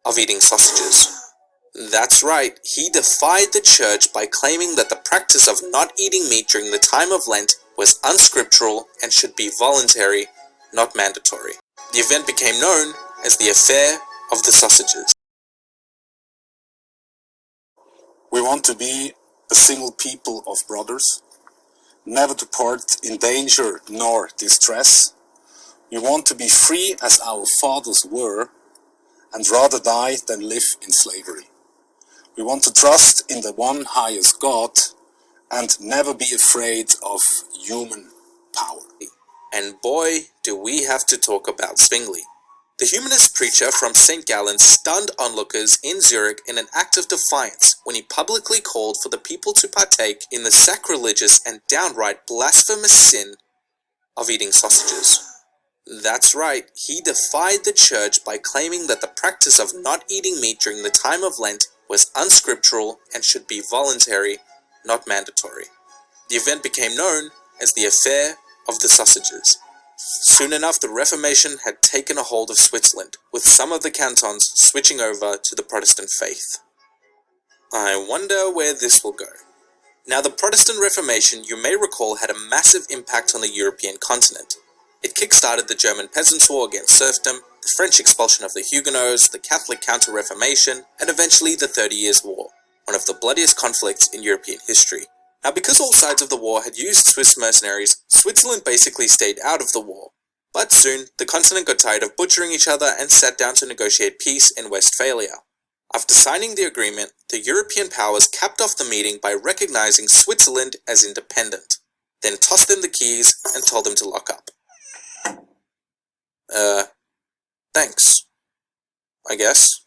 of eating sausages. That's right, he defied the church by claiming that the practice of not eating meat during the time of Lent was unscriptural and should be voluntary, not mandatory. The event became known as the Affair of the Sausages. We want to be a single people of brothers, never to part in danger nor distress. We want to be free as our fathers were, and rather die than live in slavery. We want to trust in the one highest God and never be afraid of human power. And boy, do we have to talk about Zwingli. The humanist preacher from St. Gallen stunned onlookers in Zurich in an act of defiance when he publicly called for the people to partake in the sacrilegious and downright blasphemous sin of eating sausages. That's right, he defied the church by claiming that the practice of not eating meat during the time of Lent was unscriptural and should be voluntary, not mandatory. The event became known as the Affair of the Sausages. Soon enough, the Reformation had taken a hold of Switzerland, with some of the cantons switching over to the Protestant faith. I wonder where this will go. Now, the Protestant Reformation, you may recall, had a massive impact on the European continent. It kick-started the German Peasants' War against serfdom, the French expulsion of the Huguenots, the Catholic Counter-Reformation, and eventually the 30 Years' War, one of the bloodiest conflicts in European history. Now, because all sides of the war had used Swiss mercenaries, Switzerland basically stayed out of the war. But soon, the continent got tired of butchering each other and sat down to negotiate peace in Westphalia. After signing the agreement, the European powers capped off the meeting by recognizing Switzerland as independent, then tossed them the keys and told them to lock up. Thanks, I guess.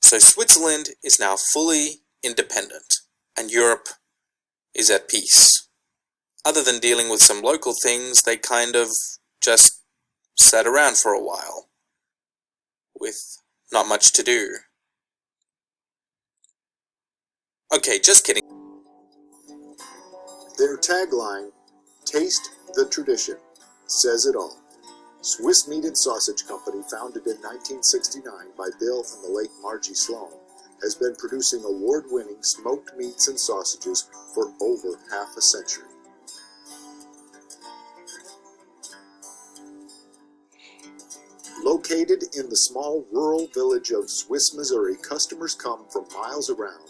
So Switzerland is now fully independent, and Europe is at peace. Other than dealing with some local things, they kind of just sat around for a while, with not much to do. Okay, just kidding. Their tagline, "Taste the Tradition," says it all. Swiss Meat and Sausage Company, founded in 1969 by Bill and the late Margie Sloan, has been producing award-winning smoked meats and sausages for over half a century. Located in the small rural village of Swiss, Missouri, customers come from miles around,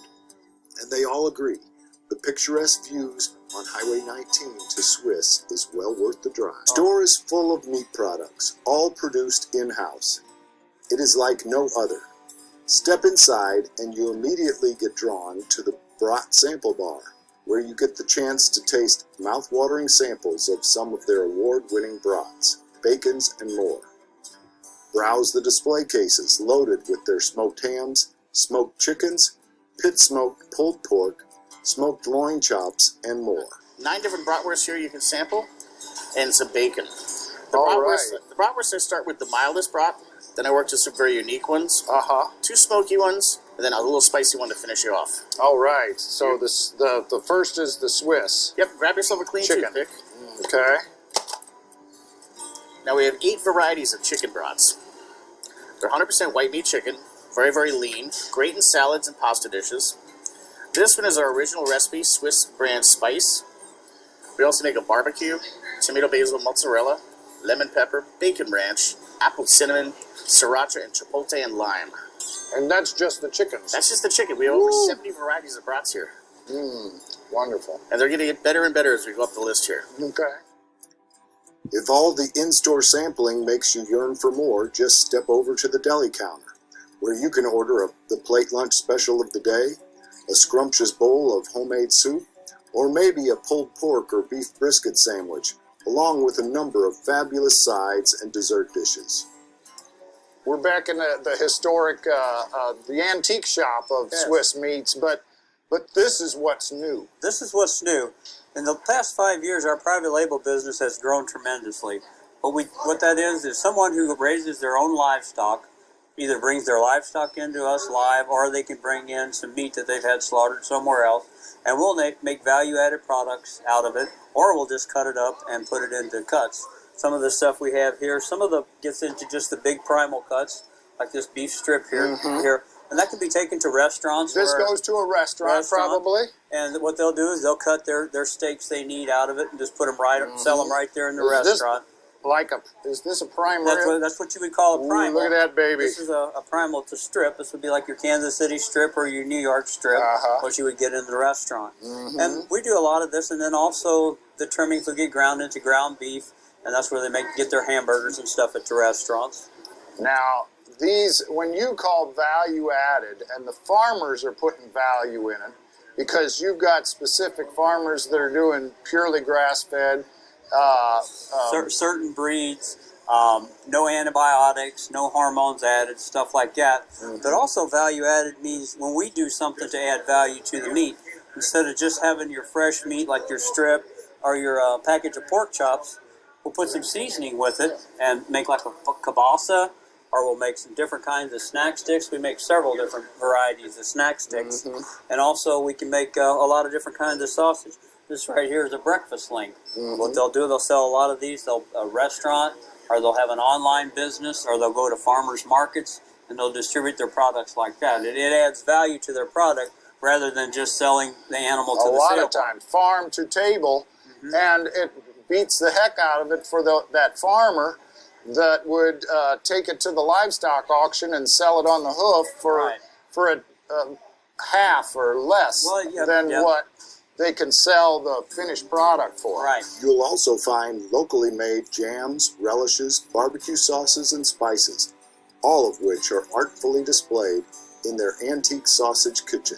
and they all agree the picturesque views on Highway 19 to Swiss is well worth the drive. The store is full of meat products, all produced in-house. It is like no other. Step inside and you immediately get drawn to the Brat Sample Bar, where you get the chance to taste mouth-watering samples of some of their award-winning brats, bacons, and more. Browse the display cases loaded with their smoked hams, smoked chickens, pit-smoked pulled pork, smoked loin chops, and more. 9 different bratwursts here you can sample, and some bacon. The bratwursts I start with the mildest brat, then I work to some very unique ones. 2 smoky ones, and then a little spicy one to finish you off. All right. So the first is the Swiss. Yep. Grab yourself a clean chicken. toothpick. Okay. Now we have 8 varieties of chicken brats. They're 100% white meat chicken, very, very lean, great in salads and pasta dishes. This one is our original recipe, Swiss brand spice. We also make a barbecue, tomato basil mozzarella, lemon pepper, bacon ranch, apple cinnamon, sriracha, and chipotle and lime. And that's just the chickens. That's just the chicken. We have over 70 varieties of brats here. Wonderful. And they're going to get better and better as we go up the list here. Okay. If all the in-store sampling makes you yearn for more, just step over to the deli counter, where you can order the plate lunch special of the day, a scrumptious bowl of homemade soup, or maybe a pulled pork or beef brisket sandwich, along with a number of fabulous sides and dessert dishes. We're back in the historic, the antique shop of Swiss meats, but this is what's new. This is what's new. In the past 5 years, our private label business has grown tremendously. What that is someone who raises their own livestock, either brings their livestock into us live, or they can bring in some meat that they've had slaughtered somewhere else, and we'll make value-added products out of it, or we'll just cut it up and put it into cuts. Some of the stuff we have here, some of the gets into just the big primal cuts, like this beef strip here, and that can be taken to restaurants. This goes to a restaurant, probably. And what they'll do is they'll cut their steaks they need out of it and just put them sell them right there in the restaurant. Is this a primary? That's what you would call a primal. Look at that baby. This is a primal to strip. This would be like your Kansas City strip or your New York strip, what you would get in the restaurant. And we do a lot of this, and then also the trimmings will get ground into ground beef, and that's where they get their hamburgers and stuff at the restaurants. Now, these, when you call value added, and the farmers are putting value in it, because you've got specific farmers that are doing purely grass-fed, certain breeds, no antibiotics, no hormones added, stuff like that. But also value added means when we do something to add value to the meat, instead of just having your fresh meat like your strip or your package of pork chops, we'll put some seasoning with it and make like a kielbasa, or we'll make some different kinds of snack sticks. We make several different varieties of snack sticks. And also we can make a lot of different kinds of sausage. This right here is a breakfast link. What they'll do, they'll sell a lot of these. They'll a restaurant, or they'll have an online business, or they'll go to farmers markets, and they'll distribute their products like that. It adds value to their product rather than just selling the animal to the sale. A lot of times, farm to table, and it beats the heck out of it for that farmer that would take it to the livestock auction and sell it on the hoof for a half or less than what they can sell the finished product for. You'll also find locally made jams, relishes, barbecue sauces, and spices, all of which are artfully displayed in their antique sausage kitchen.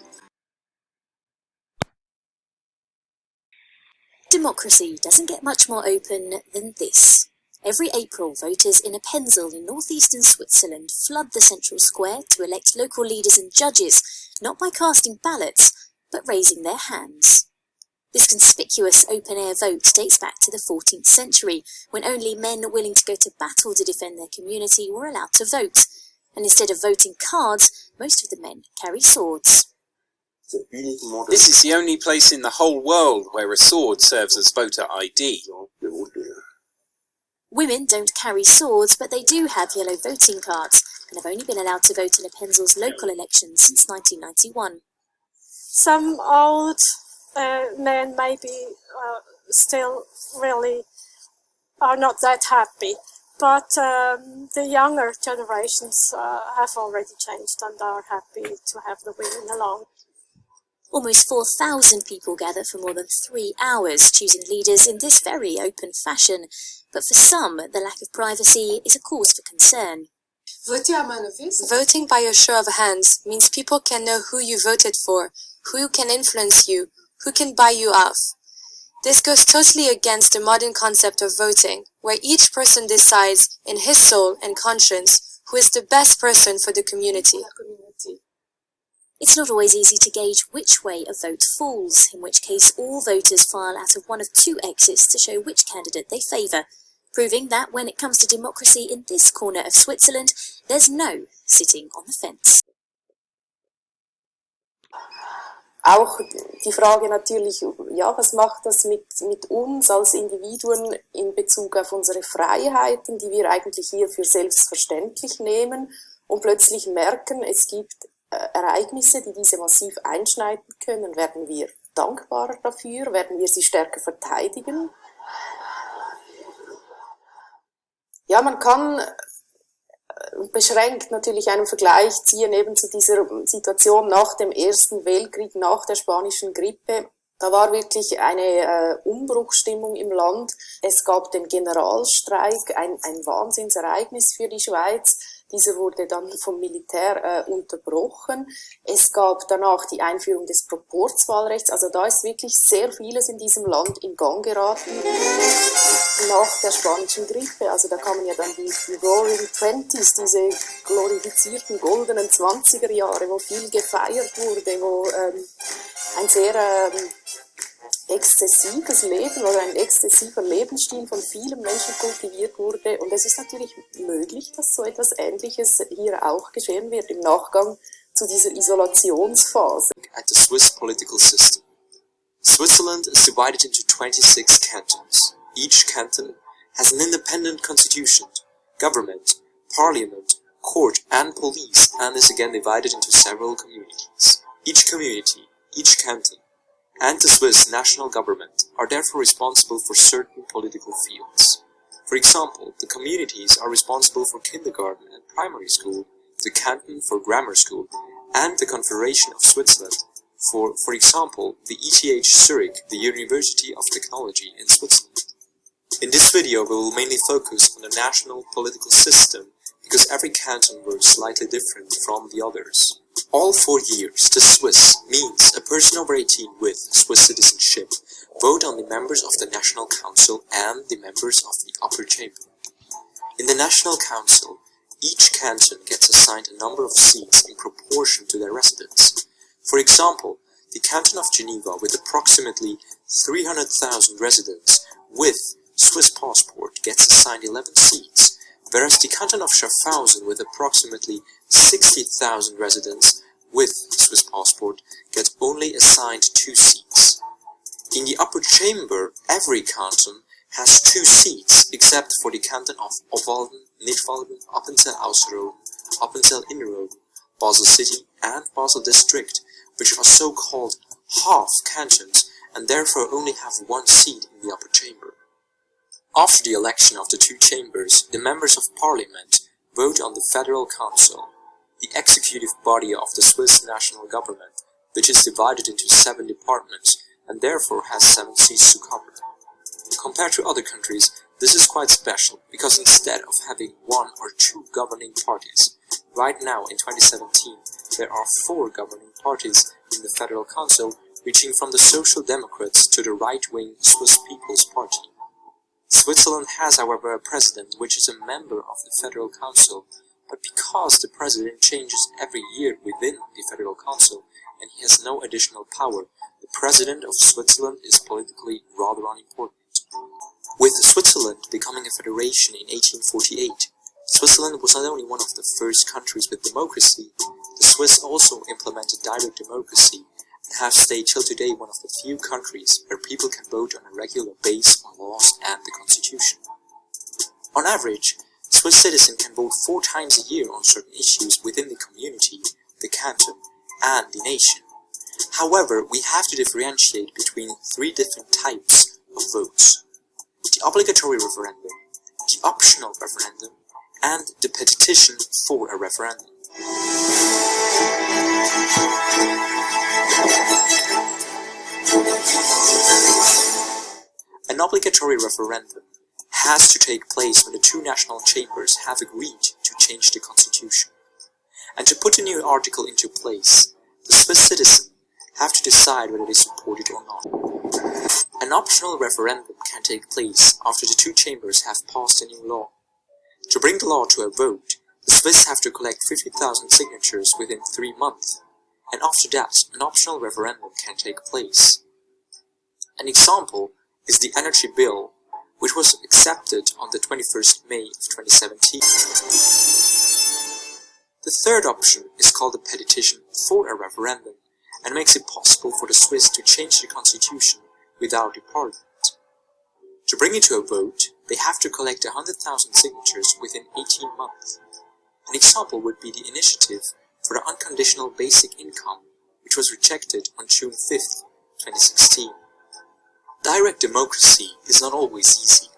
Democracy doesn't get much more open than this. Every April, voters in Appenzell in northeastern Switzerland flood the central square to elect local leaders and judges, not by casting ballots, but raising their hands. This conspicuous open-air vote dates back to the 14th century, when only men willing to go to battle to defend their community were allowed to vote. And instead of voting cards, most of the men carry swords. This is the only place in the whole world where a sword serves as voter ID. Women don't carry swords, but they do have yellow voting cards, and have only been allowed to vote in Appenzell's local elections since 1991. Some old men maybe still really are not that happy, but the younger generations have already changed and are happy to have the women along. Almost 4,000 people gather for more than 3 hours, choosing leaders in this very open fashion. But for some, the lack of privacy is a cause for concern. Voting by a show of hands means people can know who you voted for, who can influence you, who can buy you off. This goes totally against the modern concept of voting, where each person decides in his soul and conscience who is the best person for the community. It's not always easy to gauge which way a vote falls, in which case all voters file out of one of two exits to show which candidate they favour, proving that when it comes to democracy in this corner of Switzerland, there's no sitting on the fence. Auch die Frage natürlich, ja, was macht das mit uns als Individuen in Bezug auf unsere Freiheiten, die wir eigentlich hier für selbstverständlich nehmen und plötzlich merken, es gibt Ereignisse, die diese massiv einschneiden können. Werden wir dankbarer dafür? Werden wir sie stärker verteidigen? Ja, man kann beschränkt natürlich einen Vergleich ziehen eben zu dieser Situation nach dem Ersten Weltkrieg, nach der spanischen Grippe. Da war wirklich eine Umbruchsstimmung im Land. Es gab den Generalstreik, ein Wahnsinnsereignis für die Schweiz. Dieser wurde dann vom Militär unterbrochen. Es gab danach die Einführung des Proporzwahlrechts. Also da ist wirklich sehr vieles in diesem Land in Gang geraten nach der spanischen Grippe. Also da kamen ja dann die Roaring Twenties, diese glorifizierten goldenen 20er Jahre, wo viel gefeiert wurde, wo ein sehr exzessives Leben oder ein exzessiver Lebensstil von vielen Menschen kultiviert wurde. Und es ist natürlich möglich, dass so etwas Ähnliches hier auch geschehen wird im Nachgang zu dieser Isolationsphase. At the Swiss political system. Switzerland is divided into 26 cantons. Each canton has an independent constitution, government, parliament, court and police, and is again divided into several communities. Each community, each canton, and the Swiss national government are therefore responsible for certain political fields. For example, the communities are responsible for kindergarten and primary school, the canton for grammar school, and the Confederation of Switzerland for example, the ETH Zurich, the University of Technology in Switzerland. In this video we will mainly focus on the national political system, because every canton works slightly different from the others. All 4 years, the Swiss means a person over 18 with Swiss citizenship vote on the members of the National Council and the members of the Upper Chamber. In the National Council, each canton gets assigned a number of seats in proportion to their residents. For example, the canton of Geneva, with approximately 300,000 residents with Swiss passport, gets assigned 11 seats, whereas the canton of Schaffhausen, with approximately 60,000 residents with Swiss passport, gets only assigned 2 seats. In the Upper Chamber, every canton has 2 seats, except for the canton of Obwalden, Nidwalden, Appenzell Ausserrhoden, Appenzell Innerrhoden, Basel City, and Basel District, which are so-called half cantons and therefore only have 1 seat in the Upper Chamber. After the election of the 2 chambers, the members of parliament vote on the Federal Council, the executive body of the Swiss national government, which is divided into 7 departments and therefore has 7 seats to cover. Compared to other countries, this is quite special, because instead of having 1 or 2 governing parties, right now in 2017 there are 4 governing parties in the Federal Council, reaching from the Social Democrats to the right-wing Swiss People's Party. Switzerland has, however, a president which is a member of the Federal Council, but because the president changes every year within the Federal Council and he has no additional power, the president of Switzerland is politically rather unimportant. With Switzerland becoming a federation in 1848, Switzerland was not only one of the first countries with democracy, the Swiss also implemented direct democracy and have stayed till today one of the few countries where people can vote on a regular basis on laws and the constitution. On average, Swiss citizens can vote 4 times a year on certain issues within the community, the canton, and the nation. However, we have to differentiate between 3 different types of votes: the obligatory referendum, the optional referendum, and the petition for a referendum. An obligatory referendum has to take place when the 2 national chambers have agreed to change the constitution. And to put a new article into place, the Swiss citizens have to decide whether they support it or not. An optional referendum can take place after the 2 chambers have passed a new law. To bring the law to a vote, the Swiss have to collect 50,000 signatures within 3 months, and after that, an optional referendum can take place. An example is the Energy Bill, which was accepted on the 21st May of 2017. The third option is called the petition for a referendum, and makes it possible for the Swiss to change the constitution without the parliament. To bring it to a vote, they have to collect 100,000 signatures within 18 months. An example would be the initiative for the unconditional basic income, which was rejected on June 5th, 2016. Direct democracy is not always easy,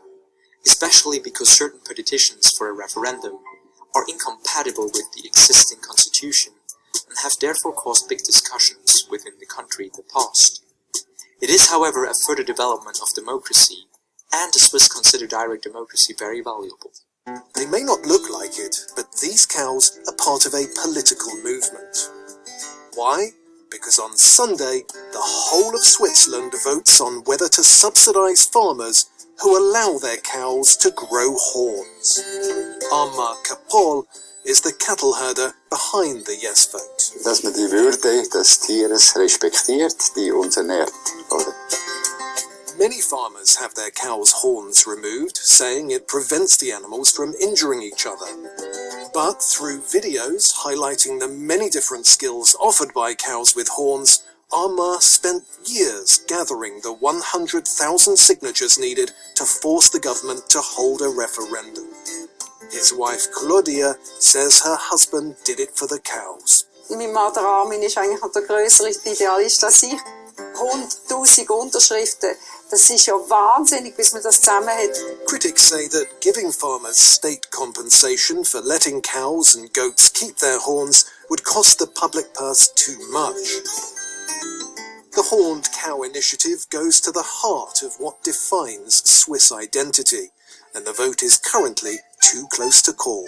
especially because certain petitions for a referendum are incompatible with the existing constitution and have therefore caused big discussions within the country in the past. It is, however, a further development of democracy, and the Swiss consider direct democracy very valuable. They may not look like it, but these cows are part of a political movement. Why? Because on Sunday, the whole of Switzerland votes on whether to subsidise farmers who allow their cows to grow horns. Armand Capol is the cattle herder behind the yes vote. Dass man die Würde des Tieres respektiert, die uns ernährt, oder? Many farmers have their cows' horns removed, saying it prevents the animals from injuring each other. But through videos highlighting the many different skills offered by cows with horns, Armand spent years gathering the 100,000 signatures needed to force the government to hold a referendum. His wife Claudia says her husband did it for the cows. Mein Mann, der Armin, ist eigentlich noch der grössere Idealist als ich. 100.000 Unterschriften, das ist ja wahnsinnig, bis man das zusammen hat. Critics say that giving farmers state compensation for letting cows and goats keep their horns would cost the public purse too much. The Horned Cow Initiative goes to the heart of what defines Swiss identity, and the vote is currently too close to call.